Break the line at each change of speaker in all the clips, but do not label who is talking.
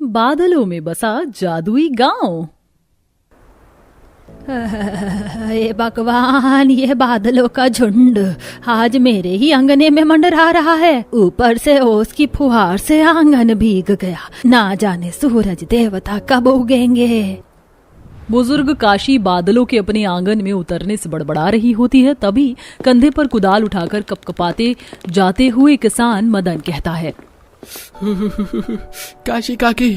बादलों में बसा जादुई गांव।
हे भगवान, ये बादलों का झुंड आज मेरे ही अंगने में मंडरा रहा है। ऊपर से ओस की फुहार से आंगन भीग गया। ना जाने सूरज देवता कब उगेंगे।
बुजुर्ग काशी बादलों के अपने आंगन में उतरने से बड़बड़ा रही होती है। तभी कंधे पर कुदाल उठाकर कपकपाते जाते हुए किसान मदन कहता है,
काशी काकी,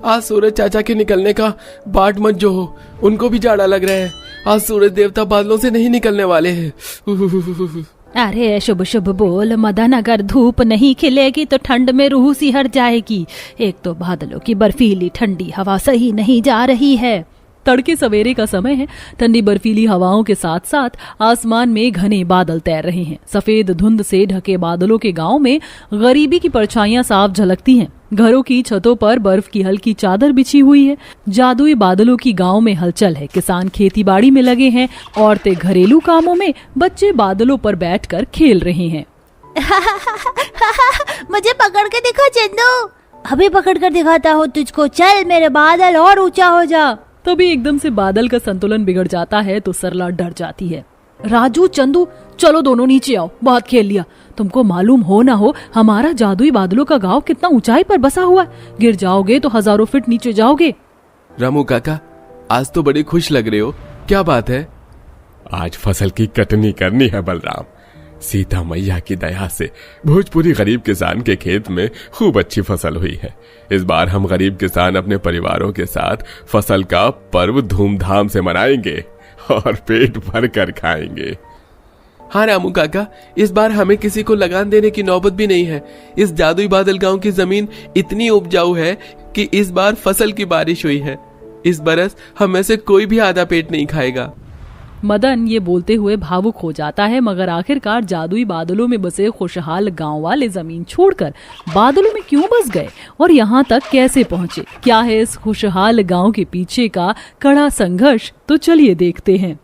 आज सूरज चाचा के निकलने का बाट मत जो हो, उनको भी जाड़ा लग रहा है। आज सूरज देवता बादलों से नहीं निकलने वाले हैं।
अरे शुभ शुभ बोल मदन, अगर धूप नहीं खिलेगी तो ठंड में रूह सी हट जाएगी। एक तो बादलों की बर्फीली ठंडी हवा सही नहीं जा रही है।
तड़के सवेरे का समय है। ठंडी बर्फीली हवाओं के साथ साथ आसमान में घने बादल तैर रहे हैं। सफेद धुंध से ढके बादलों के गांव में गरीबी की परछाइयां साफ झलकती हैं। घरों की छतों पर बर्फ की हल्की चादर बिछी हुई है। जादुई बादलों की गांव में हलचल है। किसान खेती बाड़ी में लगे हैं, औरतें घरेलू कामों में, बच्चे बादलों पर बैठकर खेल रहे हैं।
मुझे पकड़ के दिखा चंदू, अभी पकड़ कर दिखाता हूँ तुझको। चल मेरे बादल और ऊंचा हो जा।
तभी एकदम से बादल का संतुलन बिगड़ जाता है तो सरला डर जाती है। राजू, चंदू, चलो दोनों नीचे आओ, बहुत खेल लिया। तुमको मालूम हो ना हो, हमारा जादुई बादलों का गांव कितना ऊंचाई पर बसा हुआ है। गिर जाओगे तो हजारों फीट नीचे जाओगे।
रामू काका, आज तो बड़ी खुश लग रहे हो, क्या बात है?
आज फसल की कटनी करनी है बलराम। सीता मैया की दया से भोजपुरी गरीब किसान के खेत में खूब अच्छी फसल हुई है। इस बार हम गरीब किसान अपने परिवारों के साथ फसल का पर्व धूमधाम से मनाएंगे और पेट भर कर खाएंगे।
हाँ रामू काका, इस बार हमें किसी को लगान देने की नौबत भी नहीं है। इस जादुई बादल गांव की जमीन इतनी उपजाऊ है कि इस बार फसल की बारिश हुई है। इस बरस हम में से कोई भी आधा पेट नहीं खाएगा।
मदन ये बोलते हुए भावुक हो जाता है, मगर आखिरकार जादुई बादलों में बसे खुशहाल गांव वाले जमीन छोड़कर बादलों में क्यों बस गए और यहाँ तक कैसे पहुँचे? क्या है इस खुशहाल गांव के पीछे का कड़ा संघर्ष? तो चलिए देखते हैं।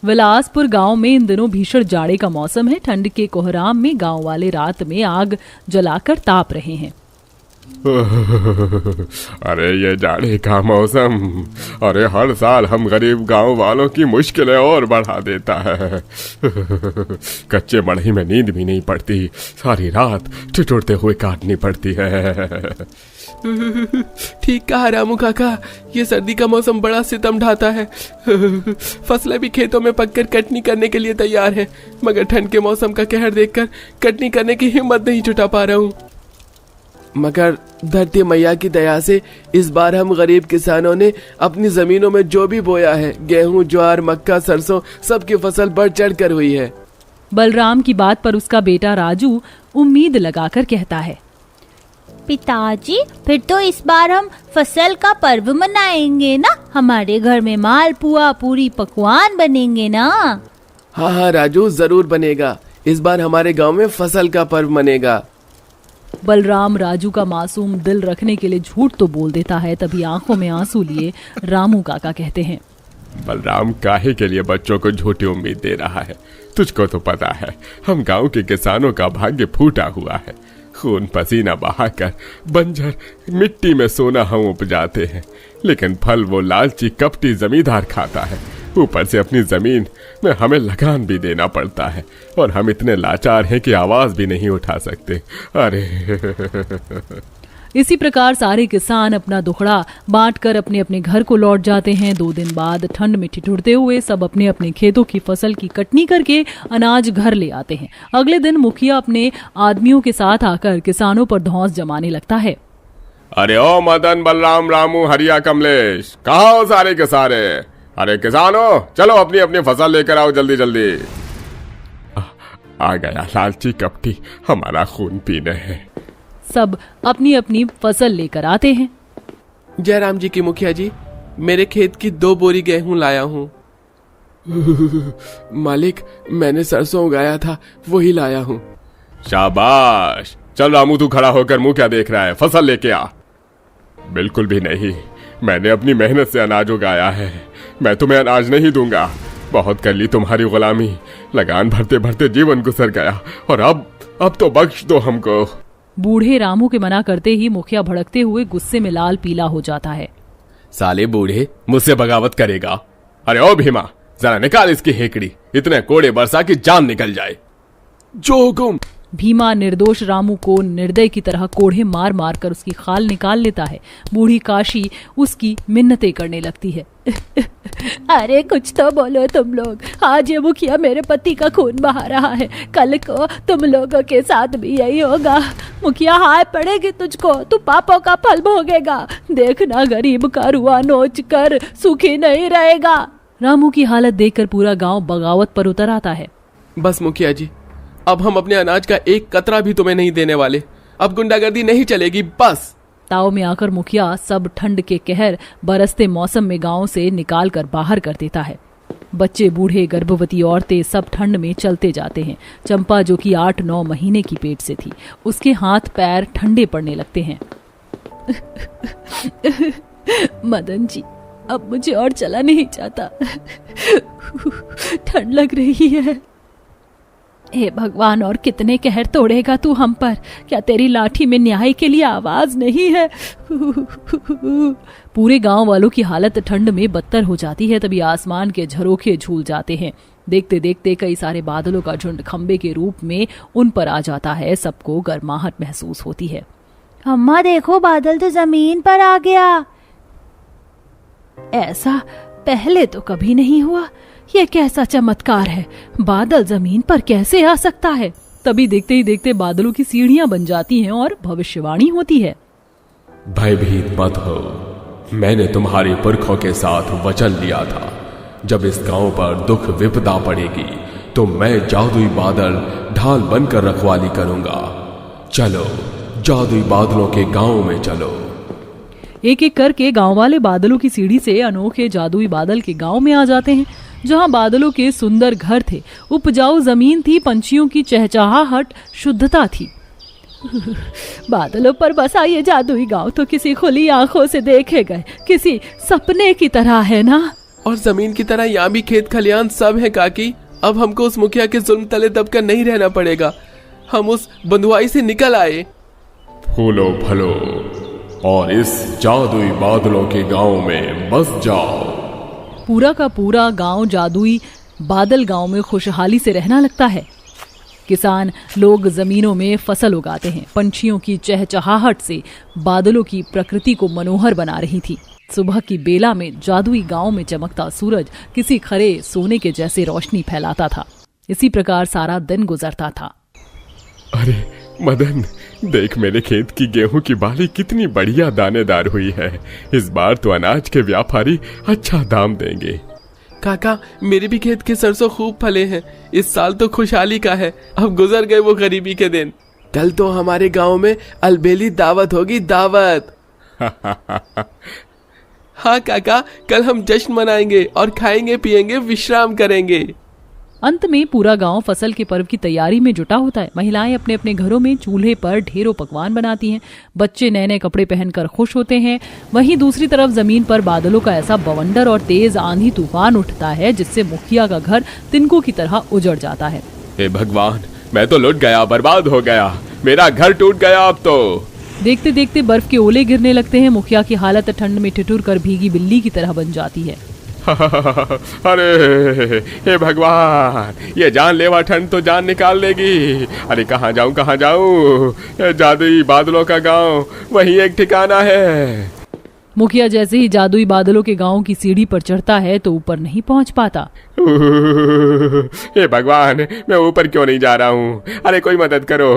विलासपुर गांव में इन दिनों भीषण जाड़े का मौसम है। ठंड के कोहराम में गांव वाले रात में आग जलाकर ताप रहे हैं।
अरे ये जाड़े का मौसम, अरे हर साल हम गरीब गांव वालों की मुश्किलें और बढ़ा देता है। कच्चे मड़ई में नींद भी नहीं पड़ती, सारी रात ठिठुरते हुए काटनी पड़ती है।
ठीक कहा रामू काका, ये सर्दी का मौसम बड़ा सितम ढाता है। फसलें भी खेतों में पककर कटनी करने के लिए तैयार है, मगर ठंड के मौसम का कहर देखकर कटनी करने की हिम्मत नहीं जुटा पा रहा हूँ। मगर धरती मैया की दया से इस बार हम गरीब किसानों ने अपनी जमीनों में जो भी बोया है, गेहूं, ज्वार, मक्का, सरसों, सबकी फसल बढ़ चढ़ कर हुई है।
बलराम की बात पर उसका बेटा राजू उम्मीद लगाकर कहता है,
पिताजी, फिर तो इस बार हम फसल का पर्व मनाएंगे ना? हमारे घर में मालपुआ, पूरी पकवान बनेंगे ना?
हाँ हाँ राजू, जरूर बनेगा। इस बार हमारे गांव में फसल का पर्व मनेगा।
बलराम राजू का मासूम दिल रखने के लिए झूठ तो बोल देता है। तभी आंखों में आंसू लिए रामू काका कहते हैं,
बलराम काहे के लिए बच्चों को झूठी उम्मीद दे रहा है? तुझको तो पता है हम गांव के किसानों का भाग्य फूटा हुआ है। खून पसीना बहाकर बंजर मिट्टी में सोना हम उपजाते हैं, लेकिन फल वो लालची कपटी जमींदार खाता है। ऊपर से अपनी जमीन में हमें लगान भी देना पड़ता है और हम इतने लाचार हैं कि आवाज भी नहीं उठा सकते। अरे
इसी प्रकार सारे किसान अपना दुखड़ा बांटकर अपने अपने घर को लौट जाते हैं। 2 दिन बाद ठंड में ठिठुरते हुए सब अपने अपने खेतों की फसल की कटनी करके अनाज घर ले आते हैं। अगले दिन मुखिया अपने आदमियों के साथ आकर किसानों पर धौंस जमाने लगता है।
अरे ओ मदन, बलराम, रामू, हरिया, कमलेश, कहाँ हो सारे के सारे? अरे किसानों, चलो अपनी अपनी फसल लेकर आओ जल्दी जल्दी। आ गया लालची कपटी हमारा खून पीने है।
सब अपनी अपनी फसल लेकर आते हैं।
जयराम जी की मुखिया जी, मेरे खेत की 2 बोरी गेहूं लाया हूँ। मालिक, मैंने सरसों उगाया था, वही लाया हूँ।
शाबाश। चल रामू, तू खड़ा होकर मुंह क्या देख रहा है? फसल लेके आ। बिल्कुल भी नहीं, मैंने अपनी मेहनत से अनाज उगाया है। मैं तुम्हें अनाज नहीं दूंगा। बहुत कर ली तुम्हारी गुलामी, लगान भरते भरते जीवन गुजर गया और अब तो बख्श दो हमको।
बूढ़े रामू के मना करते ही मुखिया भड़कते हुए गुस्से में लाल पीला हो जाता है।
साले बूढ़े, मुझसे बगावत करेगा? अरे ओ भीमा, जरा निकाल इसकी हेकड़ी, इतने कोड़े बरसा की जान निकल जाए।
जो हुकुम।
भीमा निर्दोष रामू को निर्दय की तरह कोढ़े मार मार कर उसकी खाल निकाल लेता है। बूढ़ी काशी उसकी मिन्नतें करने लगती है।
अरे कुछ तो बोलो तुम लोग, आज ये मुखिया मेरे पति का खून बहा रहा है, कल को तुम लोगों के साथ भी यही होगा। मुखिया हाय पड़ेगी तुझको, तू पापों का फल भोगेगा। देखना गरीब का रुआ नोच कर सुखी नहीं रहेगा।
रामू की हालत देखकर पूरा गांव बगावत पर उतर आता है।
बस मुखिया जी, अब हम अपने अनाज का एक कतरा भी तुम्हें नहीं देने वाले। अब गुंडागर्दी नहीं चलेगी, बस।
ताव में आकर मुखिया सब ठंड के कहर बरसते मौसम में गांव से निकाल कर बाहर कर देता है। बच्चे, बूढ़े, गर्भवती औरतें सब ठंड में चलते जाते हैं। चंपा, जो कि 8-9 महीने की पेट से थी, उसके हाथ पैर ठंडे पड़ने लगते हैं।
मदन जी, अब मुझे और चला नहीं जाता, ठंड लग रही है। हे भगवान, और कितने कहर तोड़ेगा तू हम पर? क्या तेरी लाठी में न्याय के लिए आवाज नहीं है?
पूरे गांव वालों की हालत ठंड में बदतर हो जाती है। तभी आसमान के झरोखे झूल जाते हैं। देखते देखते कई सारे बादलों का झुंड खंबे के रूप में उन पर आ जाता है। सबको गर्माहट महसूस होती है।
अम्मा देखो, बादल तो जमीन पर आ गया। ऐसा पहले तो कभी नहीं हुआ। ये कैसा चमत्कार है? बादल जमीन पर कैसे आ सकता है?
तभी देखते ही देखते बादलों की सीढ़ियां बन जाती हैं और भविष्यवाणी होती है।
भयभीत मत हो, मैंने तुम्हारे पुरखों के साथ वचन लिया था, जब इस गांव पर दुख विपदा पड़ेगी तो मैं जादुई बादल ढाल बनकर रखवाली करूंगा। चलो, जादुई बादलों के गांव में चलो।
एक एक करके गांव वाले बादलों की सीढ़ी से अनोखे जादुई बादल के गांव में आ जाते हैं, जहां बादलों के सुंदर घर थे, उपजाऊ जमीन थी, पंछियों की चहचहाहट, शुद्धता थी।
बादलों पर बसा ये जादुई गांव तो किसी खुली आंखों से देखे गए किसी सपने की तरह है ना।
और जमीन की तरह यहाँ भी खेत खलियान सब है काकी। अब हमको उस मुखिया के जुल्म तले दबकर नहीं रहना पड़ेगा। हम उस बंधुआई से निकल आए।
फूलो फलो और इस जादुई बादलों के गांव में बस जाओ।
पूरा का पूरा गांव जादुई बादल गांव में खुशहाली से रहना लगता है। किसान लोग जमीनों में फसल उगाते हैं। पंछियों की चहचहाहट से बादलों की प्रकृति को मनोहर बना रही थी। सुबह की बेला में जादुई गांव में चमकता सूरज किसी खरे सोने के जैसे रोशनी फैलाता था। इसी प्रकार सारा दिन गुजरता था।
अरे मदन, देख मेरे खेत की गेहूं की बाली कितनी बढ़िया दानेदार हुई है। इस बार तो अनाज के व्यापारी अच्छा दाम देंगे।
काका, मेरे भी खेत के सरसों खूब फले हैं। इस साल तो खुशहाली का है। अब गुजर गए वो गरीबी के दिन। कल तो हमारे गांव में अलबेली दावत होगी, दावत। हाँ काका, कल हम जश्न मनाएंगे और खाएंगे पिएंगे, विश्राम करेंगे।
अंत में पूरा गांव फसल के पर्व की तैयारी में जुटा होता है। महिलाएं अपने अपने घरों में चूल्हे पर ढेरों पकवान बनाती हैं। बच्चे नए नए कपड़े पहनकर खुश होते हैं। वहीं दूसरी तरफ जमीन पर बादलों का ऐसा बवंडर और तेज आंधी तूफान उठता है जिससे मुखिया का घर तिनकों की तरह उजड़ जाता है।
हे भगवान, मैं तो लुट गया, बर्बाद हो गया, मेरा घर टूट गया। अब तो
देखते देखते बर्फ के ओले गिरने लगते हैं। मुखिया की हालत ठंड में ठिठुर कर भीगी बिल्ली की तरह बन जाती है।
अरे हे भगवान, ये जानलेवा ठंड तो जान निकाल लेगी। अरे कहाँ जाऊं, कहाँ जाऊं? जादुई बादलों का गांव वही एक ठिकाना है।
मुखिया जैसे ही जादुई बादलों के गांव की सीढ़ी पर चढ़ता है तो ऊपर नहीं पहुंच पाता।
हे भगवान, मैं ऊपर क्यों नहीं जा रहा हूँ? अरे कोई मदद करो,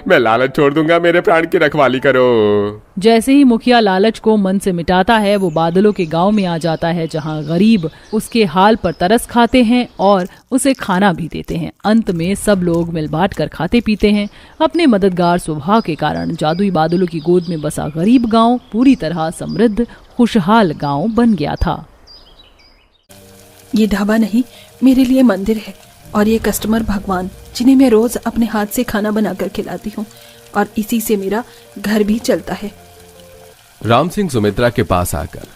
मैं लालच छोड़ दूंगा, मेरे प्राण की रखवाली करो।
जैसे ही मुखिया लालच को मन से मिटाता है, वो बादलों के गांव में आ जाता है, जहां गरीब उसके हाल पर तरस खाते हैं और उसे खाना भी देते हैं। अंत में सब लोग मिल बांट कर खाते पीते हैं। अपने मददगार स्वभाव के कारण जादुई बादलों की गोद में बसा गरीब गांव पूरी तरह समृद्ध खुशहाल गांव बन गया था।
ये ढाबा नहीं, मेरे लिए मंदिर है, और ये कस्टमर भगवान, जिन्हें मैं रोज अपने हाथ से खाना बनाकर खिलाती हूँ, और इसी से मेरा घर भी चलता है।
राम सिंह सुमित्रा के पास आकर,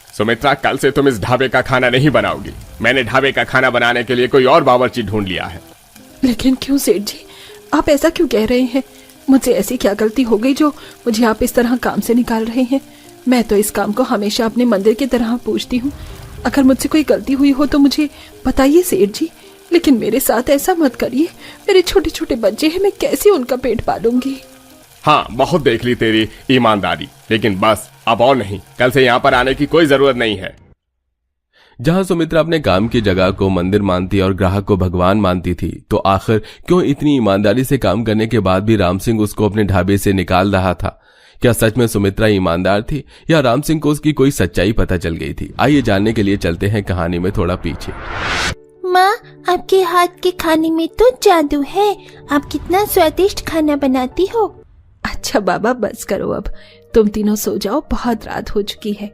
सुमित्रा, कल से तुम इस ढाबे का खाना नहीं बनाओगी। मैंने ढाबे का खाना बनाने के लिए कोई और बावर्ची ढूंढ लिया है।
लेकिन क्यों सेठ जी, आप ऐसा क्यों कह रहे हैं? मुझसे ऐसी क्या गलती हो गई जो मुझे आप इस तरह काम से निकाल रहे हैं? मैं तो इस काम को हमेशा अपने मंदिर की तरह पूछती हूँ। अगर मुझसे कोई गलती हुई हो तो मुझे बताइए सेठ जी, लेकिन मेरे साथ ऐसा मत करिए। मेरे छोटे छोटे बच्चे हैं, मैं कैसे उनका पेट पालूंगी?
हाँ, बहुत देख ली तेरी ईमानदारी, लेकिन बस अब और नहीं, कल से यहाँ पर आने की कोई जरूरत नहीं है।
जहां सुमित्रा अपने काम की जगह को मंदिर मानती और ग्राहक को भगवान मानती थी, तो आखिर क्यों इतनी ईमानदारी से काम करने के बाद भी राम सिंह उसको अपने ढाबे से निकाल रहा था? क्या सच में सुमित्रा ईमानदार थी या राम सिंह को उसकी कोई सच्चाई पता चल गई थी? आइए जानने के लिए चलते हैं कहानी में थोड़ा पीछे।
माँ, आपके हाथ के खाने में तो जादू है। आप कितना स्वादिष्ट खाना बनाती हो।
अच्छा बाबा, बस करो अब, तुम तीनों सो जाओ, बहुत रात हो चुकी है।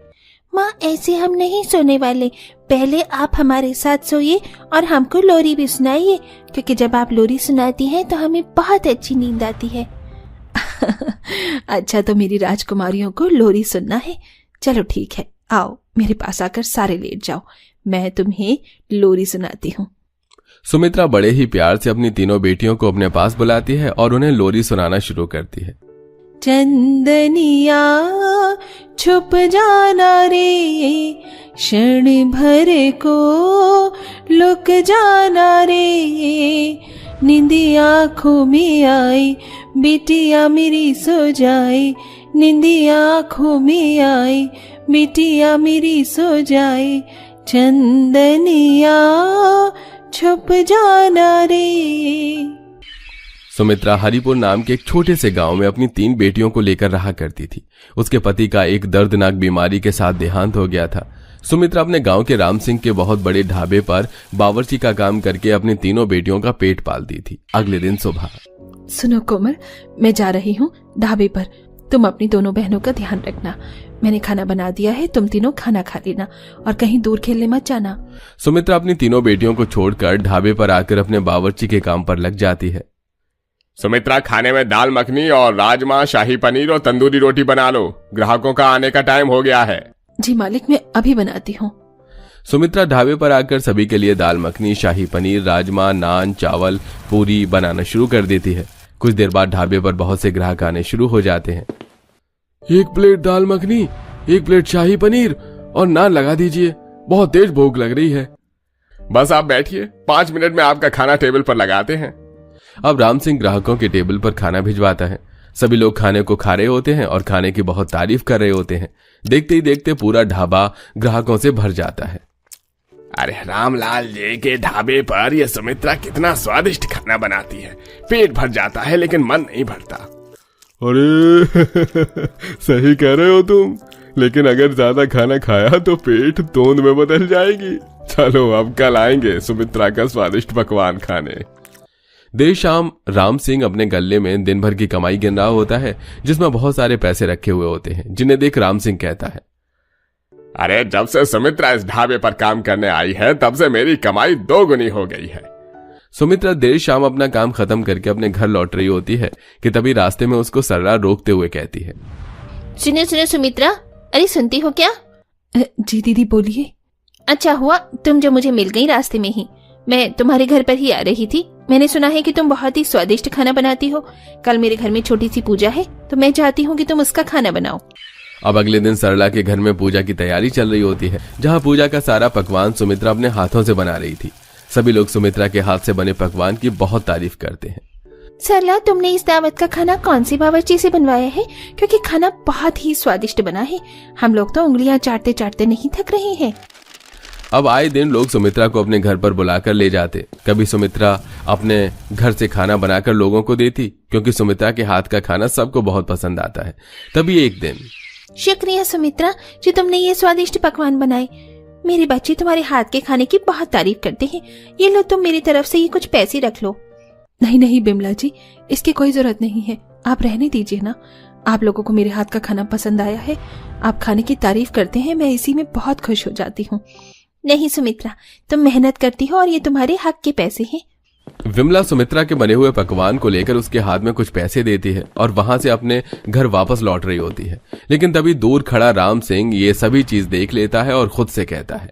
माँ, ऐसे हम नहीं सोने वाले। पहले आप हमारे साथ सोइए और हमको लोरी भी सुनाइए, क्योंकि जब आप लोरी सुनाती हैं तो हमें बहुत अच्छी नींद आती है।
अच्छा, तो मेरी राजकुमारियों को लोरी सुनना है। चलो ठीक है, आओ मेरे पास आकर सारे लेट जाओ, मैं तुम्हें लोरी सुनाती हूँ।
सुमित्रा बड़े ही प्यार से अपनी तीनों बेटियों को अपने पास बुलाती है और उन्हें लोरी सुनाना शुरू करती है।
चंदनिया छुप जाना रे, क्षण भर को लुक जाना रे, नींदी आँखों में आई, बिटिया मेरी सो जाए, नींदी आँखों में आई, बिटिया मेरी सो जाए, चंदनिया छुप जाना रे।
सुमित्रा हरिपुर नाम के एक छोटे से गांव में अपनी 3 बेटियों को लेकर रहा करती थी। उसके पति का एक दर्दनाक बीमारी के साथ देहांत हो गया था। सुमित्रा अपने गांव के राम सिंह के बहुत बड़े ढाबे पर बावर्ची का काम करके अपनी तीनों बेटियों का पेट पालती थी। अगले दिन सुबह,
सुनो कोमल, मैं जा रही हूँ ढाबे पर, तुम अपनी दोनों बहनों का ध्यान रखना। मैंने खाना बना दिया है, तुम तीनों खाना खा लेना और कहीं दूर खेलने मत जाना।
सुमित्रा अपनी तीनों बेटियों को छोड़कर ढाबे पर आकर अपने बावर्ची के काम पर लग जाती है।
सुमित्रा, खाने में दाल मखनी और राजमा, शाही पनीर और तंदूरी रोटी बना लो, ग्राहकों का आने का टाइम हो गया है।
जी मालिक, मैं अभी बनाती हूँ।
सुमित्रा ढाबे पर आकर सभी के लिए दाल मखनी, शाही पनीर, राजमा, नान, चावल, पूरी बनाना शुरू कर देती है। कुछ देर बाद ढाबे पर बहुत से ग्राहक आने शुरू हो जाते हैं। 1 प्लेट दाल मखनी, 1 प्लेट शाही पनीर और नान लगा दीजिए, बहुत तेज भूख लग रही है।
बस आप बैठिए, 5 मिनट में आपका खाना टेबल पर लगाते हैं।
अब राम सिंह ग्राहकों के टेबल पर खाना भिजवाता है। सभी लोग खाने को खा रहे होते हैं और खाने की बहुत तारीफ कर रहे होते हैं। देखते ही देखते पूरा ढाबा ग्राहकों से भर जाता है।
अरे रामलाल जी के ढाबे पर यह सुमित्रा कितना स्वादिष्ट खाना बनाती है, पेट भर जाता है लेकिन मन नहीं भरता।
अरे सही कह रहे हो तुम, लेकिन अगर ज्यादा खाना खाया तो पेट तोंद में बदल जाएगी। चलो अब कल आएंगे सुमित्रा का स्वादिष्ट पकवान खाने। देर शाम राम सिंह अपने गल्ले में दिन भर की कमाई गिन रहा होता है, जिसमें बहुत सारे पैसे रखे हुए होते हैं, जिन्हें देख राम सिंह कहता है,
अरे जब से सुमित्रा इस ढाबे पर काम करने आई है तब से मेरी कमाई 2 गुनी हो गई है।
सुमित्रा देर शाम अपना काम खत्म करके अपने घर लौट रही होती है कि तभी रास्ते में उसको सरला रोकते हुए कहती है,
सुनो सुनो सुमित्रा, अरे सुनती हो क्या?
जी दीदी बोलिए।
अच्छा हुआ तुम जो मुझे मिल गई रास्ते में ही। मैं तुम्हारे घर पर ही आ रही थी। मैंने सुना है कि तुम बहुत ही स्वादिष्ट खाना बनाती हो। कल मेरे घर में छोटी सी पूजा है, तो मैं चाहती हूँ कि तुम उसका खाना बनाओ।
अब अगले दिन सरला के घर में पूजा की तैयारी चल रही होती है, जहाँ पूजा का सारा पकवान सुमित्रा अपने हाथों से बना रही थी। सभी लोग सुमित्रा के हाथ से बने पकवान की बहुत तारीफ करते हैं।
सरला, तुमने इस दावत का खाना कौन सी बावर्ची से बनवाया है? क्योंकि खाना बहुत ही स्वादिष्ट बना है। हम लोग तो उंगलियां चाटते चाटते नहीं थक रहे हैं।
अब आए दिन लोग सुमित्रा को अपने घर पर बुलाकर ले जाते। कभी सुमित्रा अपने घर से खाना बनाकर लोगों को देती, क्योंकि सुमित्रा के हाथ का खाना सबको बहुत पसंद आता है। तभी एक दिन,
शुक्रिया सुमित्रा जो तुमने ये स्वादिष्ट पकवान बनाए। मेरे बच्चे तुम्हारे हाथ के खाने की बहुत तारीफ करते हैं। ये लो, तुम मेरी तरफ से ये कुछ पैसे रख लो।
नहीं नहीं बिमला जी, इसकी कोई जरूरत नहीं है, आप रहने दीजिए ना। आप लोगों को मेरे हाथ का खाना पसंद आया है, आप खाने की तारीफ करते हैं, मैं इसी में बहुत खुश हो जाती हूँ।
नहीं सुमित्रा, तुम मेहनत करती हो और ये तुम्हारे हक के पैसे हैं।
विमला सुमित्रा के बने हुए पकवान को लेकर उसके हाथ में कुछ पैसे देती है और वहां से अपने घर वापस लौट रही होती है। लेकिन तभी दूर खड़ा राम सिंह ये सभी चीज देख लेता है और खुद से कहता है,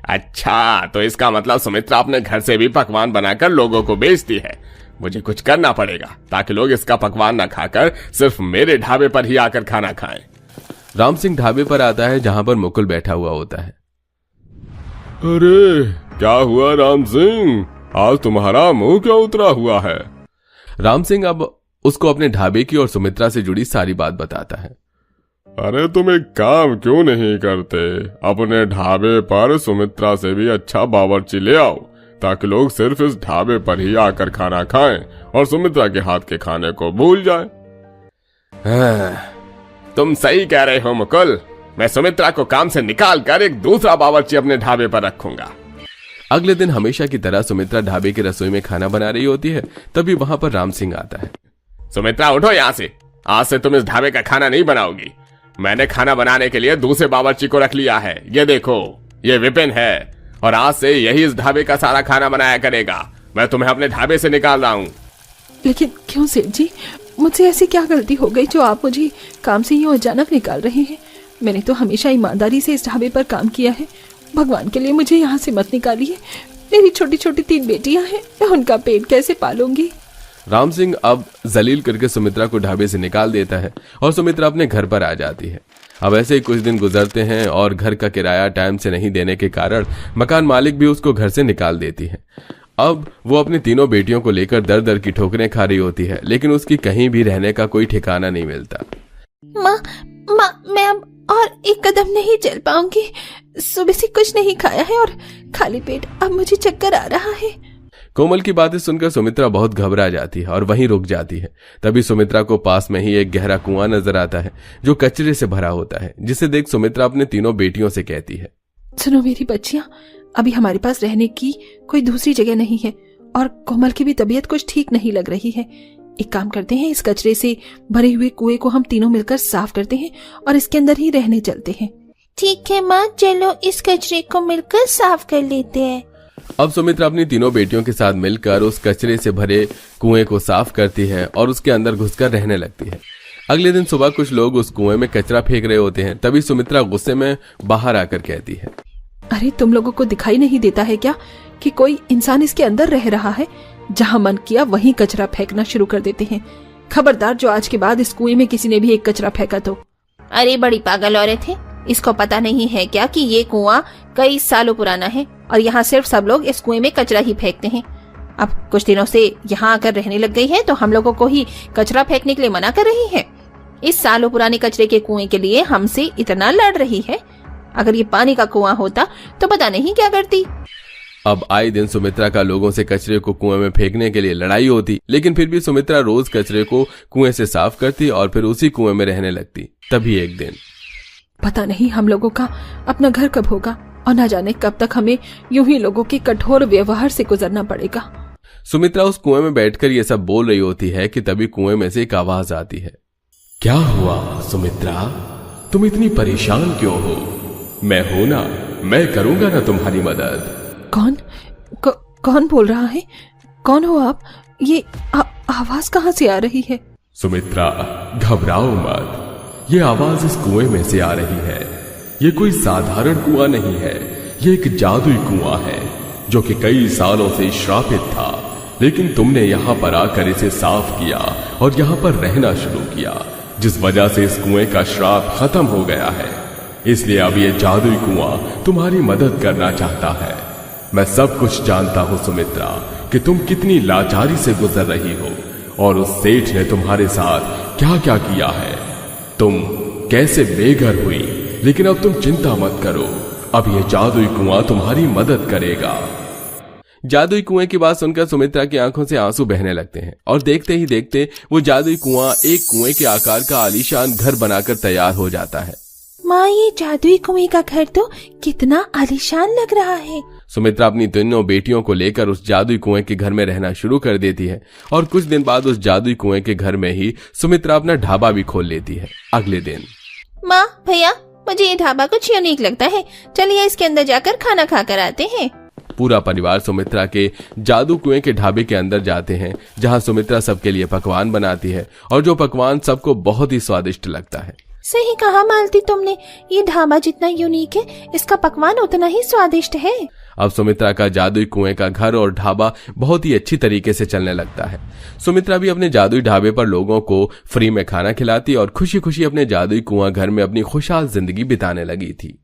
अच्छा, तो इसका मतलब सुमित्रा अपने घर से भी पकवान बनाकर लोगों को बेचती है। मुझे कुछ करना पड़ेगा ताकि लोग इसका पकवान ना खाकर सिर्फ मेरे ढाबे पर ही आकर खाना खाएं।
राम सिंह ढाबे पर आता है जहां पर मुकुल बैठा हुआ होता है।
अरे क्या हुआ राम सिंह, आज तुम्हारा मुंह क्यों उतरा हुआ है?
राम सिंह अब उसको अपने ढाबे की और सुमित्रा से जुड़ी सारी बात बताता है।
अरे तुम एक काम क्यों नहीं करते, अपने ढाबे पर सुमित्रा से भी अच्छा बावर्ची ले आओ ताकि लोग सिर्फ इस ढाबे पर ही आकर खाना खाएं और सुमित्रा के हाथ के खाने को भूल जाएं। तुम सही कह रहे हो मुकुल, मैं सुमित्रा को काम से निकाल कर एक दूसरा बावर्ची अपने ढाबे पर रखूंगा।
अगले दिन हमेशा की तरह सुमित्रा ढाबे की रसोई में खाना बना रही होती है। तभी वहां पर राम सिंह आता है।
सुमित्रा उठो यहाँ से, आज से तुम इस ढाबे का खाना नहीं बनाओगी। मैंने खाना बनाने के लिए दूसरे बावर्ची को रख लिया है। ये देखो, ये विपिन है और आज से यही इस ढाबे का सारा खाना बनाया करेगा। मैं तुम्हें अपने ढाबे से निकाल रहा हूँ।
लेकिन क्यों सेठ जी, मुझसे ऐसी क्या गलती हो गई जो आप मुझे काम से यूं अचानक निकाल रहे हैं? मैंने तो हमेशा ईमानदारी से इस ढाबे पर काम किया है। भगवान के लिए मुझे यहाँ से मत निकालिए। मेरी छोटी छोटी 3 बेटियां हैं, मैं उनका पेट कैसे पालूंगी?
राम सिंह अब जलील करके सुमित्रा को ढाबे से निकाल देता है और सुमित्रा अपने घर पर आ जाती है। अब ऐसे ही कुछ दिन गुजरते हैं और घर का किराया टाइम से नहीं देने के कारण मकान मालिक भी उसको घर से निकाल देती है। अब वो अपनी तीनों बेटियों को लेकर दर दर की ठोकरें खा रही होती है, लेकिन उसकी कहीं भी रहने का कोई ठिकाना नहीं मिलता।
माँ, मैं अब और एक कदम नहीं चल पाऊंगी। सुबह से कुछ नहीं खाया है और खाली पेट अब मुझे चक्कर आ रहा है।
कोमल की बातें सुनकर सुमित्रा बहुत घबरा जाती है और वहीं रुक जाती है। तभी सुमित्रा को पास में ही एक गहरा कुआं नजर आता है जो कचरे से भरा होता है, जिसे देख सुमित्रा अपने तीनों बेटियों से कहती है,
सुनो मेरी बच्चियां, अभी हमारे पास रहने की कोई दूसरी जगह नहीं है और कोमल की भी तबीयत कुछ ठीक नहीं लग रही है। एक काम करते हैं, इस कचरे से भरे हुए कुएं को हम तीनों मिलकर साफ करते हैं और इसके अंदर ही रहने चलते हैं।
ठीक है माँ, चलो इस कचरे को मिलकर साफ कर लेते हैं।
अब सुमित्रा अपनी तीनों बेटियों के साथ मिलकर उस कचरे से भरे कुएं को साफ करती है और उसके अंदर घुसकर रहने लगती है। अगले दिन सुबह कुछ लोग उस कुएं में कचरा फेंक रहे होते हैं। तभी सुमित्रा गुस्से में बाहर आकर कहती है,
अरे तुम लोगों को दिखाई नहीं देता है क्या कि कोई इंसान इसके अंदर रह रहा है? जहाँ मन किया वहीं कचरा फेंकना शुरू कर देते हैं। खबरदार, जो आज के बाद इस कुएं में किसी ने भी एक कचरा फेंका तो।
अरे बड़ी पागल औरत है, इसको पता नहीं है क्या कि ये कुआं कई सालों पुराना है और यहाँ सिर्फ सब लोग इस कुएं में कचरा ही फेंकते हैं। अब कुछ दिनों से यहाँ आकर रहने लग गई है तो हम लोगों को ही कचरा फेंकने के लिए मना कर रही है। इस सालों पुराने कचरे के कुएं के लिए हमसे इतना लड़ रही है। अगर ये पानी का कुआं होता तो पता नहीं क्या करती।
अब आए दिन सुमित्रा का लोगों से कचरे को कुएं में फेंकने के लिए लड़ाई होती, लेकिन फिर भी सुमित्रा रोज कचरे को कुएं से साफ करती और फिर उसी कुएं में रहने लगती। तभी एक दिन,
पता नहीं हम लोगों का अपना घर कब होगा और न जाने कब तक हमें यूं ही लोगों के कठोर व्यवहार से गुजरना पड़ेगा।
सुमित्रा उस कुएं में बैठकर ये सब बोल रही होती है कि तभी कुएं में से एक आवाज आती है, क्या हुआ सुमित्रा, तुम इतनी परेशान क्यों हो? मैं हूं ना, मैं करूंगा ना तुम्हारी मदद।
कौन बोल रहा है? कौन हो आप? ये आवाज कहाँ से आ रही है?
सुमित्रा घबराओ मत, ये आवाज इस कुएं में से आ रही है। ये कोई साधारण कुआं नहीं है, ये एक जादुई कुआं है जो कि कई सालों से श्रापित था, लेकिन तुमने यहाँ पर आकर इसे साफ किया और यहाँ पर रहना शुरू किया, जिस वजह से इस कुएं का श्राप खत्म हो गया है। इसलिए अब ये जादुई कुआं तुम्हारी मदद करना चाहता है। मैं सब कुछ जानता हूं सुमित्रा कि तुम कितनी लाचारी से गुजर रही हो और उस सेठ ने तुम्हारे साथ क्या क्या किया है, तुम कैसे बेघर हुई, लेकिन अब तुम चिंता मत करो, अब यह जादुई कुआं तुम्हारी मदद करेगा। जादुई कुएं की बात सुनकर सुमित्रा की आंखों से आंसू बहने लगते हैं और देखते ही देखते वो जादुई कुआं एक कुएं के आकार का आलीशान घर बनाकर तैयार हो जाता है।
माँ, ये जादुई कुएं का घर तो कितना आलीशान लग रहा है।
सुमित्रा अपनी तीनों बेटियों को लेकर उस जादुई कुएं के घर में रहना शुरू कर देती है और कुछ दिन बाद उस जादुई कुएं के घर में ही सुमित्रा अपना ढाबा भी खोल लेती है। अगले दिन,
माँ भैया, मुझे ये ढाबा कुछ यूनिक लगता है, चलिए इसके अंदर जाकर खाना खाकर आते हैं।
पूरा परिवार सुमित्रा के जादू कुएं के ढाबे के अंदर जाते हैं, जहां सुमित्रा सबके लिए पकवान बनाती है और जो पकवान सबको बहुत ही स्वादिष्ट लगता है।
सही कहा मालती तुमने, ये ढाबा जितना यूनिक है इसका पकवान उतना ही स्वादिष्ट है।
अब सुमित्रा का जादुई कुएं का घर और ढाबा बहुत ही अच्छी तरीके से चलने लगता है। सुमित्रा भी अपने जादुई ढाबे पर लोगों को फ्री में खाना खिलाती और खुशी खुशी अपने जादुई कुआं घर में अपनी खुशहाल जिंदगी बिताने लगी थी।